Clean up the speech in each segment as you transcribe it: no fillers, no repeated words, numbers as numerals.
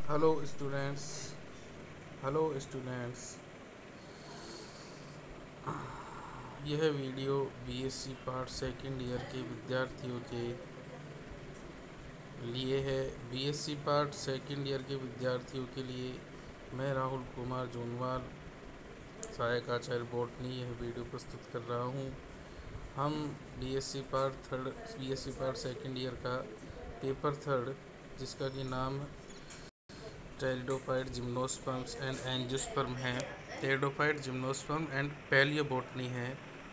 Hello students. Hello students. यह video BSc part second year के विद्यार्थियों के लिए है। बीएससी पार्ट सेकंड ईयर के विद्यार्थियों के लिए मैं राहुल कुमार जोनवाल, सहायक आचार्य बॉटनी, यह वीडियो प्रस्तुत कर रहा हूँ। हम बीएससी पार्ट सेकंड ईयर का पेपर थर्ड, जिसका कि नाम टेरिडोफाइट, जिम्नोस्पर्म्स एंड एंजियोस्पर्म है, टेरिडोफाइट, जिम्नोस्पर्म एंड पैलियोबोटनी है,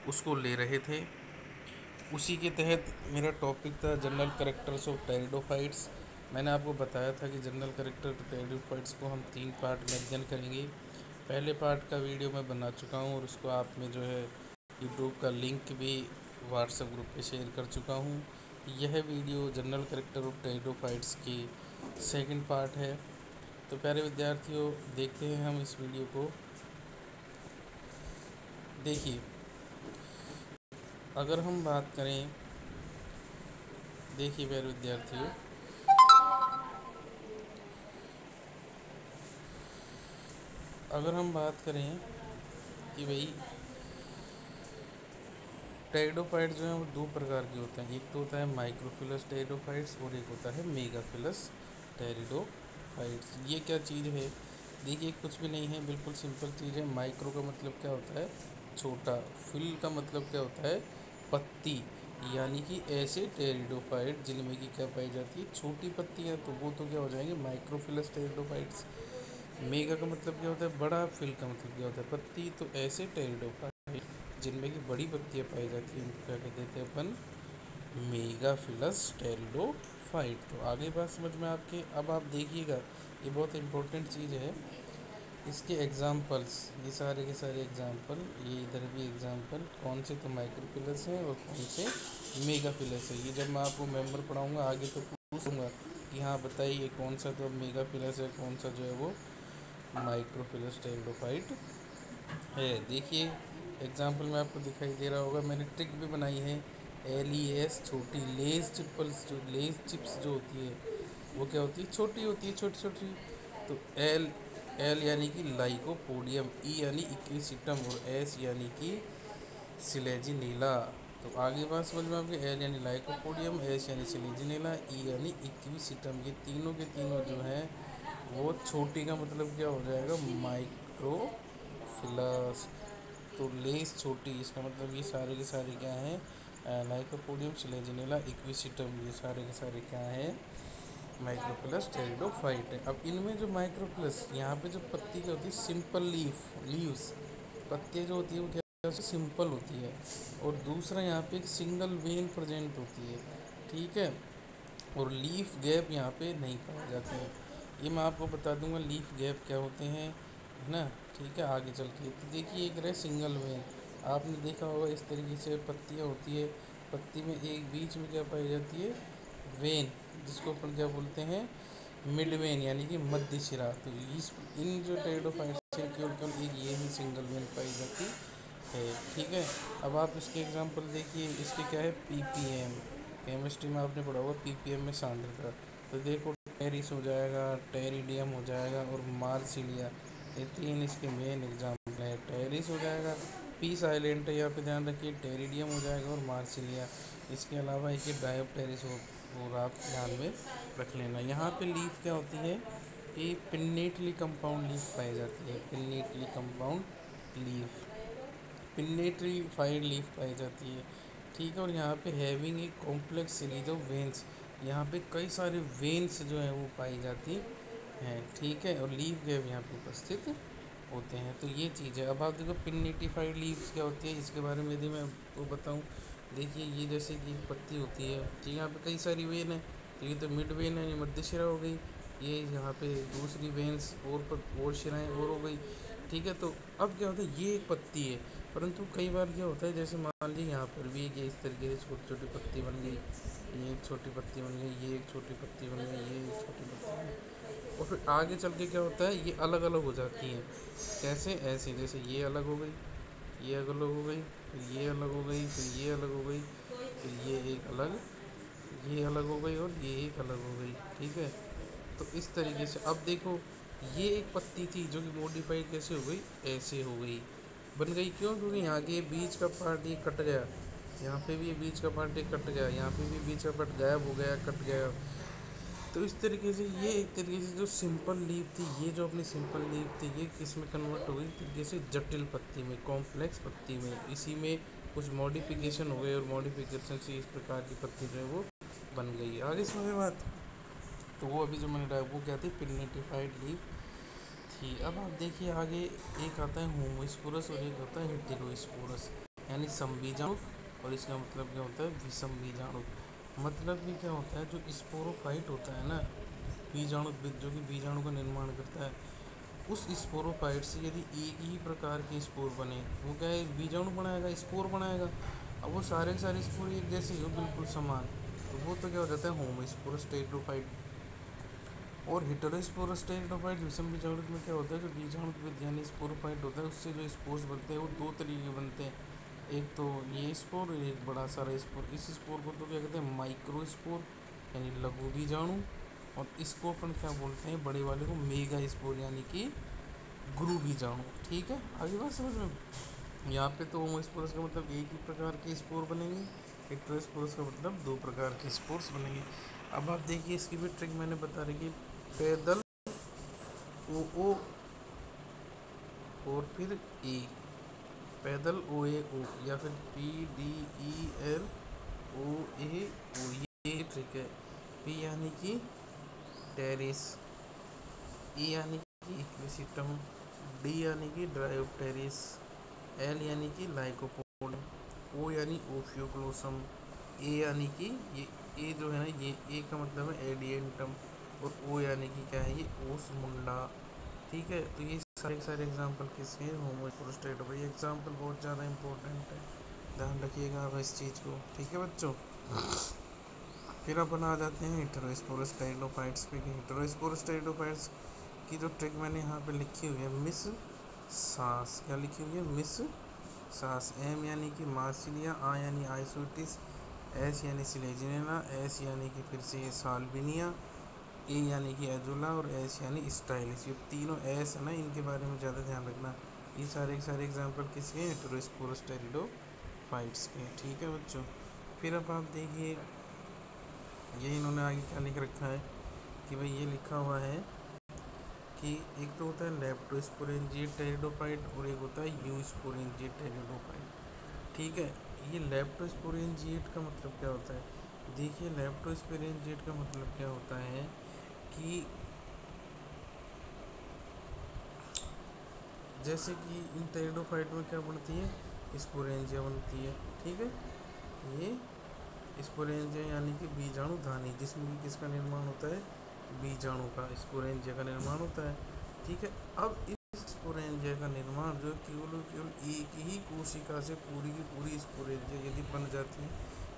उसको ले रहे थे। उसी के तहत मेरा टॉपिक था जनरल कैरेक्टर्स ऑफ टेरिडोफाइट्स। मैंने आपको बताया था कि जनरल कैरेक्टर टेरिडोफाइट्स को हम 3 पार्ट में अध्ययन करेंगे। पहले पार्ट का वीडियो मैं बना चुका हूँ और उसको आप में जो है यूट्यूब का लिंक भी व्हाट्सएप ग्रुप पे शेयर कर चुका हूँ। यह video general character of pteridophytes की सेकंड पार्ट है। तो प्यारे विद्यार्थियों, देखते हैं हम इस वीडियो को। देखिए, अगर हम बात करें, देखिए प्यारे विद्यार्थियों, अगर हम बात करें कि भाई टेरिडोफाइट जो है वो 2 प्रकार के होते हैं। एक तो होता है माइक्रोफिलस टेरिडोफाइट्स और एक होता है मेगाफिलस टेरिडोफाइट्स। ये क्या चीज़ है? देखिए, कुछ भी नहीं है, बिल्कुल सिंपल चीज़ है। माइक्रो का मतलब क्या होता है? छोटा। फिल का मतलब क्या होता है? पत्ती। यानी कि ऐसे टेरिडोफाइट जिनमें कि क्या पाई जाती है? छोटी पत्तियाँ, तो वो तो क्या हो जाएंगे? Microphyllous pteridophytes. मेगा का मतलब क्या होता है? बड़ा। फिल का मतलब क्या होता है? पत्ती। तो ऐसे टेरिडोफाइट जिनमें कि बड़ी पत्तियां पाई जाती हैं उनको क्या कहते थे अपन? Megaphyllous pteridophyte. तो आगे बात समझ में आपके। अब आप देखिएगा, ये बहुत इंपॉर्टेंट चीज़ है। इसके एग्जाम्पल्स, ये सारे के सारे एग्जाम्पल, ये इधर भी एग्जाम्पल, कौन से तो माइक्रोफिलस हैं और कौन से मेगाफिलस है। ये जब मैं आपको मेंबर पढ़ाऊँगा आगे तो पूछूंगा कि हाँ बताइए कौन सा तो मेगाफिलस है, कौन सा जो है वो माइक्रोफिलस टेरिडोफाइट है। देखिए, एग्जाम्पल में आपको दिखाई दे रहा होगा, मैंने ट्रिक भी बनाई है। LES, छोटी लेस चिप्पल्स, जो लेस चिप्स जो होती है वो क्या होती है? छोटी होती है, छोटी छोटी। तो एल यानी कि लाइकोपोडियम, ई यानी इक्विसिटम और एस यानी कि सिलेजिनेला। तो आगे बात समझ में आपके। एल यानी लाइकोपोडियम, एस यानी सिलेजिनेला, ई यानी इक्विसिटम। ये तीनों के तीनों जो हैं वो छोटी का मतलब क्या हो जाएगा? माइक्रोफिलस। तो लेस छोटी, इसका मतलब ये सारे के सारे क्या हैं? लाइकोपोडियम, सिलेजिनेला, इक्विसिटम, ये सारे के सारे क्या हैं? माइक्रोफिलस टेरिडोफाइट है। अब इनमें जो माइक्रोफिलस, यहाँ पे जो पत्ती क्या होती है? Simple leaves. पत्तियाँ जो होती है वो क्या सिंपल होती है। और दूसरा यहाँ पे एक सिंगल वेन प्रेजेंट होती है, ठीक है। और लीफ गैप यहाँ पे नहीं पाए जाते हैं। ये मैं आपको बता दूंगा लीफ गैप क्या होते हैं, है ना। ठीक है, आगे चल के तो देखिए, एक रहे सिंगल वेन। आपने देखा होगा इस तरीके से पत्तियाँ होती है, पत्ती में एक बीच में क्या पाई जाती है? वेन, जिसको अपन क्या बोलते हैं? मिड वेन, यानी कि मध्य शिरा। तो इस इन जो टेरिडोफाइट्स है केवल केवल एक ये ही सिंगल वेन पाई जाती है, ठीक है। अब आप इसके एग्जांपल देखिए, इसके क्या है? PPM, केमिस्ट्री में आपने पढ़ा होगा PPM में सांद्रता। तो देखो, टेरिस हो जाएगा, टेरिडियम हो जाएगा और मार्सिलिया, ये 3 इसके मेन एग्जाम्पल है। टेरिस हो जाएगा, पीस आइलैंड है यहाँ पे, ध्यान रखिए। टेरिडियम हो जाएगा और मार्सिलिया। इसके अलावा एक डायोप्टेरिस और आप ध्यान में रख लेना। यहाँ पे लीफ क्या होती है कि पिन्नेटली कंपाउंड लीफ पाई जाती है। Pinnately compound leaf, pinnatifid leaf पाई जाती है, ठीक है। और यहाँ पे having a complex series of veins, यहाँ पे कई सारे वेन्स जो हैं वो पाई जाती हैं, ठीक है। और लीफ गैप यहाँ पे उपस्थित होते हैं। तो ये चीज़ है। अब आप देखो पिन्नेटिफाइड लीव्स क्या होती है, इसके बारे में यदि मैं आपको बताऊँ, देखिए ये जैसे कि पत्ती होती है, ठीक है, यहाँ पे कई सारी वेन है। तो ये तो मिड वेन है, ये मध्य शिरा हो गई। ये यहाँ पे दूसरी वेन्स और शिराएँ और हो गई, ठीक है। तो अब क्या होता है? ये एक पत्ती है, परंतु कई बार क्या होता है, जैसे मान लीजिए यहाँ पर भी ये इस तरीके से छोटी छोटी पत्ती बन गई, ये एक छोटी पत्ती बन गई, ये एक छोटी पत्ती बन गई, ये एक छोटी पत्ती बन गई। और फिर आगे चल के क्या होता है? ये अलग अलग हो जाती हैं। कैसे? ऐसे जैसे ये अलग हो गई, ये अलग हो गई, फिर ये अलग हो गई, फिर ये अलग हो गई, फिर ये एक अलग, ये अलग हो गई और ये एक अलग हो गई, ठीक है। तो इस तरीके से अब देखो, ये एक पत्ती थी जो कि मॉडिफाइड कैसे हो गई, ऐसे हो गई, बन गई। क्यों? क्योंकि यहाँ के बीच का पार्ट ये कट गया, यहाँ पे भी ये बीच का पार्ट ये कट गया, यहाँ पे भी बीच का पार्ट गायब हो गया, कट गया। तो इस तरीके से ये एक तरीके से जो सिंपल लीफ थी, ये जो अपनी सिंपल लीफ थी, ये किस में कन्वर्ट हो गई, तरीके से जटिल पत्ती में, कॉम्प्लेक्स पत्ती में। इसी में कुछ मॉडिफिकेशन हो गए और मॉडिफिकेशन से इस प्रकार की पत्ती जो है वो बन गई। आगे समझ बात। तो वो अभी जो मैंने बताया वो क्या थी, पिग्मेंटिफाइड लीफ थी। अब आप देखिए आगे, एक आता है होमोस्पोरस और एक होता है हेटेरोस्पोरस, यानी समबीजाणुक, और इसका मतलब क्या होता है, विषम बीजाणुक। मतलब भी क्या होता है, जो स्पोरोफाइट होता है ना, बीजाणु जो कि बीजाणु का निर्माण करता है, उस स्पोरोफाइट से यदि एक ही प्रकार के स्पोर बने, वो क्या है, बीजाणु बनाएगा, स्पोर बनाएगा। अब वो सारे के सारे स्पोर एक जैसे ही हो, बिल्कुल समान, तो वो तो क्या हो जाता है, होमोस्पोरस टेरिडोफाइट। और हेटेरोस्पोरस टेरिडोफाइट विषम बीजाणु में क्या होता है, जो बीजाणु यानी स्पोरोफाइट होता है, उससे जो स्पोर्स बनते हैं वो दो तरीके के बनते हैं। एक तो ये स्पोर और एक बड़ा सारा स्पोर। इस स्पोर को तो क्या कहते हैं, माइक्रो स्पोर, यानी लघु बीजाणु। और इसको अपन क्या बोलते हैं, बड़े वाले को मेगा स्पोर, यानी कि गुरु बीजाणु। ठीक है, आगे बात समझ में। यहाँ पे तो होमोस्पोरस का मतलब एक ही प्रकार के स्पोर बनेंगे, हेटेरोस्पोरस का मतलब दो प्रकार के स्पोर्स बनेंगे। अब आप देखिए, इसकी भी ट्रिक मैंने बता रही, पैदल ओ ओ और फिर ए, पैदल ओ ए ओ, या फिर P D E L O A O, ये ट्रिक है। पी यानी कि टेरिस, ई यानी कि इक्विसिटम, डी यानी कि ड्रायोप्टेरिस, एल यानी कि लाइकोपोडियम, ओ यानी ओफियोक्लोसम, ए यानी कि ये ए जो है ना, ये ए का मतलब है एडियंटम, और ओ यानी कि क्या है, ये ओस मुंडा। ठीक है, तो ये सारे सारे एग्जाम्पल किसके हैं, होमोस्पोरस। भाई एग्जाम्पल बहुत ज़्यादा इंपॉर्टेंट है, ध्यान रखिएगा आप इस चीज़ को। ठीक है बच्चों, फिर अपन आ जाते हैं हेटेरोस्पोरस टेरिडोफाइट्स पे। हेटेरोस्पोरस टेरिडोफाइट्स की जो ट्रिक मैंने यहाँ पे लिखी हुई है, मिस सांस, क्या लिखी हुई है, मिस सांस। एम यानी कि मार्सिलिया, आ यानी आइसोटिस, एस यानी सिलेजिनेला, एस यानी कि फिर से साल्विनिया, ए यानी कि एजोला, और एस यानी स्टाइलिस। ये तीनों एस है ना, इनके बारे में ज़्यादा ध्यान रखना। ये सारे एग्जाम्पल किसके हैं, हेटेरोस्पोरस टेरिडोफाइट्स के। ठीक है बच्चों, फिर अब आप देखिए, ये इन्होंने आगे क्या लिख रखा है कि भाई ये लिखा हुआ है कि एक तो होता है लेप्टोस्पोरेंजिएट टेरिडोफाइट और एक होता है यूस्पोरेंजिएट टेरिडोफाइट। ठीक है, ये लेप्टोस्पोरेंजिएट का मतलब क्या होता है, देखिए लेप्टोस्पोरेंजिएट का मतलब क्या होता है कि जैसे कि इन टेरिडोफाइट में क्या बनती है, स्पोरेंजिया बनती है। ठीक है, ये स्पोरेंजिया यानी कि बीजाणु धानी, जिसमें कि किसका निर्माण होता है, बीजाणु का, स्पोरेंजिया का निर्माण होता है। ठीक है, अब इस स्पोरेंजिया का निर्माण जो केवल केवल एक ही कोशिका से पूरी की पूरी स्पोरेंजिया यदि बन जाती है,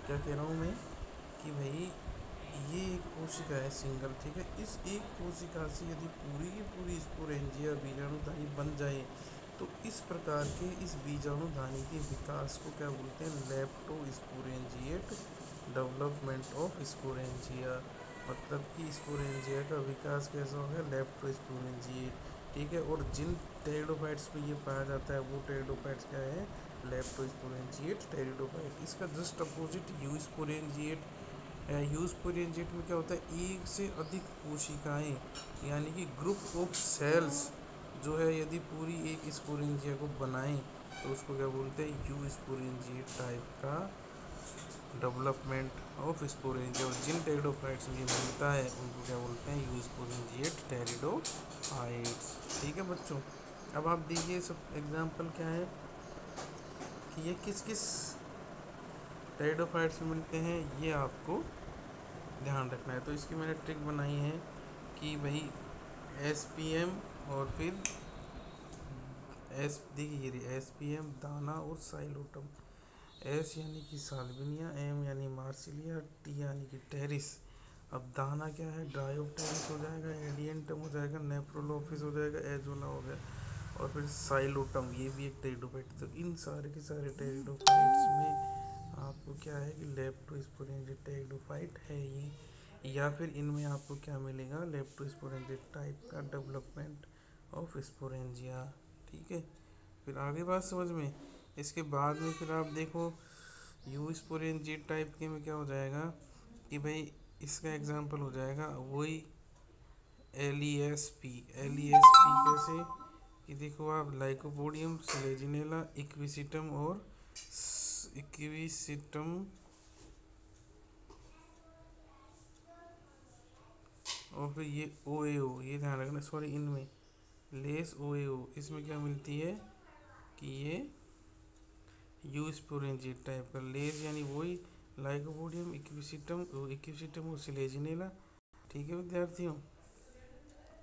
क्या कह रहा हूँ मैं कि भाई ये एक कोशिका है सिंगल। ठीक है, इस एक कोशिका से यदि पूरी की पूरी स्पोरेंजिया बीजाणुधानी बन जाए, तो इस प्रकार के इस बीजाणुधानी के विकास को क्या बोलते हैं, लेप्टोस्पोरेंजिएट डेवलपमेंट ऑफ स्पोरेंजिया। मतलब कि स्पोरेंजिया का विकास कैसा होगा, लेप्टोस्पोरेंजिएट। ठीक है, और जिन टेरिडोफाइट्स में ये पाया जाता है वो टेरिडोफाइट्स क्या है, लेप्टोस्पोरेंजिएट टेरिडोफाइट। इसका जस्ट अपोजिट यूस्पोरेंजिएट। यूस्पोरेंजिएट में क्या होता है, एक से अधिक कोशिकाएं, यानी कि ग्रुप ऑफ सेल्स जो है, यदि पूरी एक स्पोरेंजिया को बनाएं, तो उसको क्या बोलते हैं, यूस्पोरेंजिएट टाइप का डेवलपमेंट ऑफ स्पोरेंजिया। और जिन टेरिडोफाइट्स में ये मिलता है उनको क्या बोलते हैं, यूस्पोरेंजिएट टेरिडोफाइट्स। ठीक है बच्चों, अब आप देखिए सब एग्जाम्पल क्या है कि ये किस किस टेरिडोफाइट्स में मिलते हैं, ये आपको ध्यान रखना है। तो इसकी मैंने ट्रिक बनाई है कि भाई SPM और फिर देखिए SPM दाना और साइलोटम। एस यानी कि साल्विनिया, एम यानी मार्सिलिया, टी यानी कि टेरिस। अब दाना क्या है, ड्रायोप्टेरिस हो जाएगा, एडियंटम हो जाएगा, नेफ्रोलोफिस हो जाएगा, एजोला हो गया, और फिर साइलोटम, ये भी एक टेरिडोफाइट। तो इन सारे के सारे टेरिडोफाइट्स में आपको क्या है कि लेप्टोस्पोरेंजिएट टेरिडोफाइट है ये। या फिर इनमें आपको क्या मिलेगा, लेप्टोस्पोरेंजिया टाइप का डेवलपमेंट ऑफ स्पोरेंजिया। ठीक है, फिर आगे बात समझ में। इसके बाद में फिर आप देखो यू स्पोरेंजिया टाइप के में क्या हो जाएगा कि भाई इसका एग्जाम्पल हो जाएगा वही LESP। LESP कैसे कि देखो आप लाइकोपोडियम, सिलेजिनेला, इक्विसिटम और इक्विसिटम और फिर ये OAO, ये ध्यान रखना, सॉरी इनमें लेस OAO, इसमें क्या मिलती है कि ये यूस्पोरेंजिया टाइप का लेस यानी वही लाइकोपोडियम, इक्विसिटम और सिलेजिनेला। ठीक है विद्यार्थियों,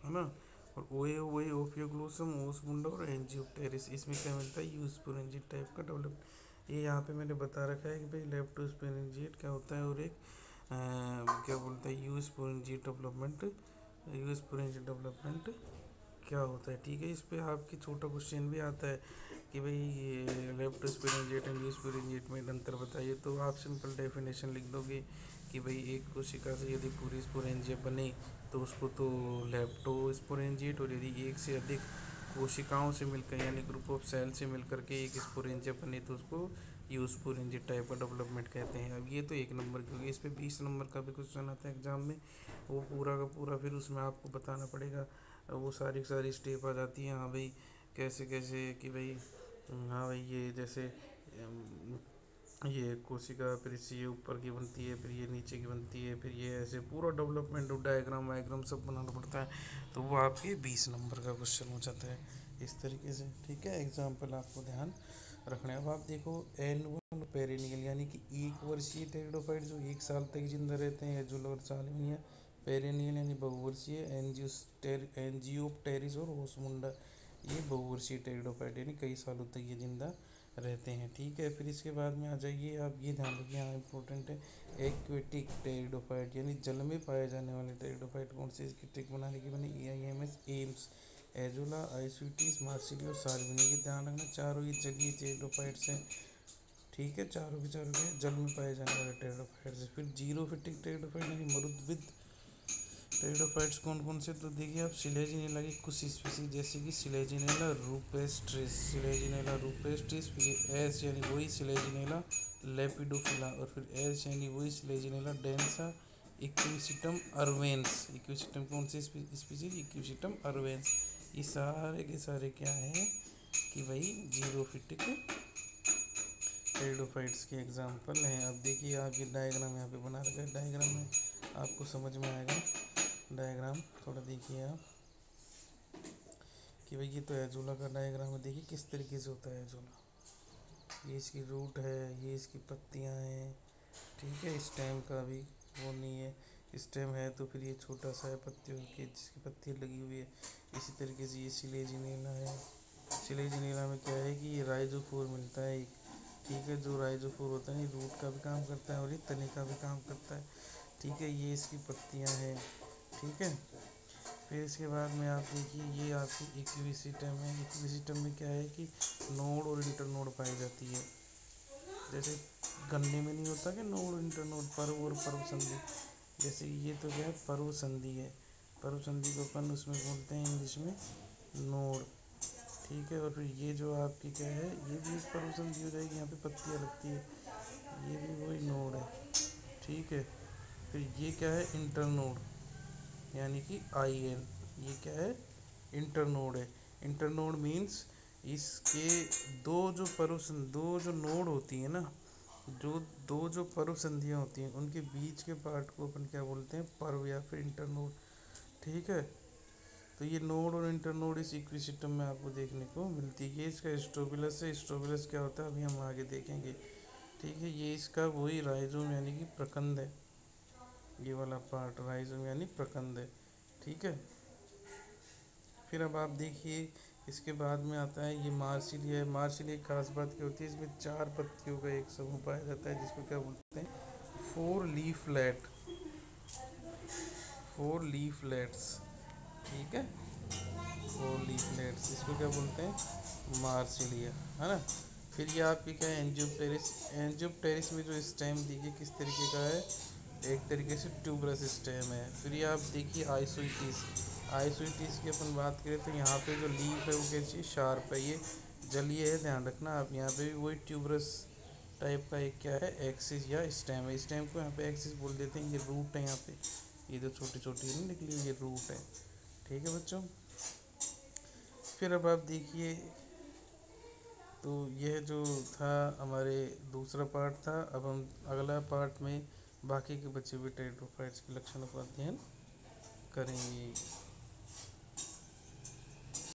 है ना। और OAO वही ओफियोग्लोसम, ओसमुंडा और एंजियोप्टेरिस, इसमें क्या मिलता है यूस्पोरेंजिया टाइप का डेवलप। ये यहाँ पे मैंने बता रखा है कि भाई लेप्टोस्पोरेंजिएट क्या होता है और एक क्या बोलते हैं यूस्पोरेंजिया डेवलपमेंट क्या होता है। ठीक है, इस पे आपकी छोटा क्वेश्चन भी आता है कि भाई ये लेप्टोस्पोरेंजिएट एंड यूस्पोरेंजिएट में अंतर बताइए, तो आप सिंपल डेफिनेशन लिख दोगे कि भाई एक कोशिका से यदि पूरी स्पोरेंजिया बने तो उसको तो लेप्टोस्पोरेंजिएट, और यदि एक से अधिक कोशिकाओं से मिलकर यानी ग्रुप ऑफ सेल से मिलकर के एक स्पोरेंजिया बने तो उसको यूस्पोरेंजिया टाइप का डेवलपमेंट कहते हैं। अब ये तो एक नंबर, क्योंकि इस पे 20 नंबर का भी क्वेश्चन आता है एग्जाम में, वो पूरा का पूरा फिर उसमें आपको बताना पड़ेगा, वो सारी सारी स्टेप आ जाती है। हाँ भाई कैसे कैसे कि भाई, हाँ भाई ये जैसे ये कोशिका, फिर इससे ये ऊपर की बनती है, फिर ये नीचे की बनती है, फिर ये ऐसे पूरा डेवलपमेंट डायग्राम वायग्राम सब बनाना पड़ता है, तो वो आपके 20 नंबर का क्वेश्चन हो जाता है इस तरीके से। ठीक है, एग्जाम्पल आपको ध्यान रखना है। अब आप देखो एनुअल पेरेनियल यानी कि एक वर्षीय टेरिडोफाइट जो 1 साल तक जिंदा रहते हैं, एजुलर और सालविनिया। पेरेनियल यानी बहुवर्षीय, एंजियोप्टेरिस और ओसमुंडा ये बहुवर्षीय टेरिडोफाइट यानी कई सालों तक ये जिंदा रहते हैं। ठीक है, फिर इसके बाद में आ जाइए, आप ये ध्यान रखिए, यहाँ इंपॉर्टेंट है एक्वेटिक टेरिडोफाइट यानी जल में पाए जाने वाले टेरिडोफाइट कौन से, इसकी ट्रिक बनाने की बनी EIMS, एम्स, एजोला, आइसुइटिस, मार्सिलिया और सार्विनी की ध्यान रखना, चारों ये जलीय टेरिडोफाइट्स हैं। ठीक है, चारों के चारों के जल में पाए जाने वाले टेरिडोफाइट्स हैं। फिर जीरोफिटिक टेरिडोफाइट यानी मरुद्विद टेरिडोफाइट्स कौन कौन से, तो देखिए आप सिलेजिनेला की कुछ स्पीसीज जैसे कि सिलेजिनेला रूपेस्ट्रिस, फिर एस यानी वही सिलेजिनेला लेपिडोफिला, और फिर एस यानी वही सिलेजिनेला डेंसा, इक्विसिटम अर्वेंस। इक्विसिटम कौन सी स्पीसीज, इक्विसिटम अर्वेंस। ये सारे के सारे क्या हैं कि भाई जीरोफिटिक टेरिडोफाइट्स के एग्जाम्पल हैं। अब देखिए आप ये डायग्राम यहाँ पे बना रखा है, डायग्राम में आपको समझ में आएगा। डायग्राम थोड़ा देखिए आप कि भाई ये तो एजोला का डायग्राम है, देखिए किस तरीके से होता है एजोला। ये इसकी रूट है, ये इसकी पत्तियां हैं। ठीक है, स्टेम का भी वो नहीं है, स्टेम है तो फिर ये छोटा सा है पत्तियों की जिसकी पत्तियां लगी हुई है। इसी तरीके से ये सिलेजिनेला है। सिलेजिनेला में क्या है कि ये राइजोफोर मिलता है एक। ठीक है, जो राइजोफोर होता है ये रूट का भी काम करता है और ये तने का भी काम करता है। ठीक है, ये इसकी पत्तियां हैं। ठीक है, फिर इसके बाद में आप देखिए ये आपकी इक्विसिटम है। इक्विसिटम में क्या है कि नोड और इंटरनोड पाई जाती है। जैसे गन्ने में नहीं होता कि नोड इंटरनोड, पर्व और पर्व संधि, जैसे ये तो क्या है पर्व संधि है। पर्व संधि को अपन उसमें बोलते हैं इंग्लिश में नोड। ठीक है, और फिर ये जो आपकी क्या है ये भी एक पर्व संधि हो जाएगी, यहाँ पे पत्तियाँ लगती है, ये भी वही नोड है। ठीक है, फिर ये क्या है इंटरनोड यानी कि IN, ये क्या है इंटरनोड है। इंटरनोड मीन्स इसके दो जो नोड होती है ना, जो पर्व संधियाँ होती हैं उनके बीच के पार्ट को अपन क्या बोलते हैं पर्व या फिर इंटरनोड। ठीक है, तो ये नोड और इंटरनोड इस इक्विसिटम में आपको देखने को मिलती है। ये इसका स्ट्रोबिलस है। स्ट्रोबिलस क्या होता है अभी हम आगे देखेंगे। ठीक है, ये इसका वही राइजोम यानी कि प्रकंद है, ये वाला पार्ट राइजोम यानी प्रकंद है। ठीक है, फिर अब आप देखिए इसके बाद में आता है ये मार्सिलिया है। मार्सिलिया की खास बात क्या होती है, इसमें 4 पत्तियों का एक समूह पाया जाता है जिसको क्या बोलते हैं फोर लीफलेट्स। ठीक है, फोर लीफलेट्स इसको क्या बोलते हैं मार्सिलिया, है ना। फिर ये आपकी क्या है एंजियोप्टेरिस। एंजियोप्टेरिस में जो स्टेम देखिए किस तरीके का है, एक तरीके से ट्यूबरस स्टेम है। फिर ये आप देखिए आइसोइटिस, आइसोइटिस की अपन बात करें तो यहाँ पे जो लीफ है वो कैसी शार्प है, ये जलीय है, ध्यान रखना आप। यहाँ पे भी वही ट्यूबरस टाइप का एक क्या है एक्सिस या स्टेम है, स्टेम को यहाँ पे एक्सिस बोल देते हैं। ये रूट है यहाँ पे, ये जो छोटी छोटी है ना निकली, ये रूट है। ठीक है बच्चों। फिर अब आप देखिए, तो यह जो था हमारे दूसरा पार्ट था। अब हम अगला पार्ट में बाकी के बचे हुए टेरिडोफाइट्स के लक्षणों का अध्ययन करेंगे।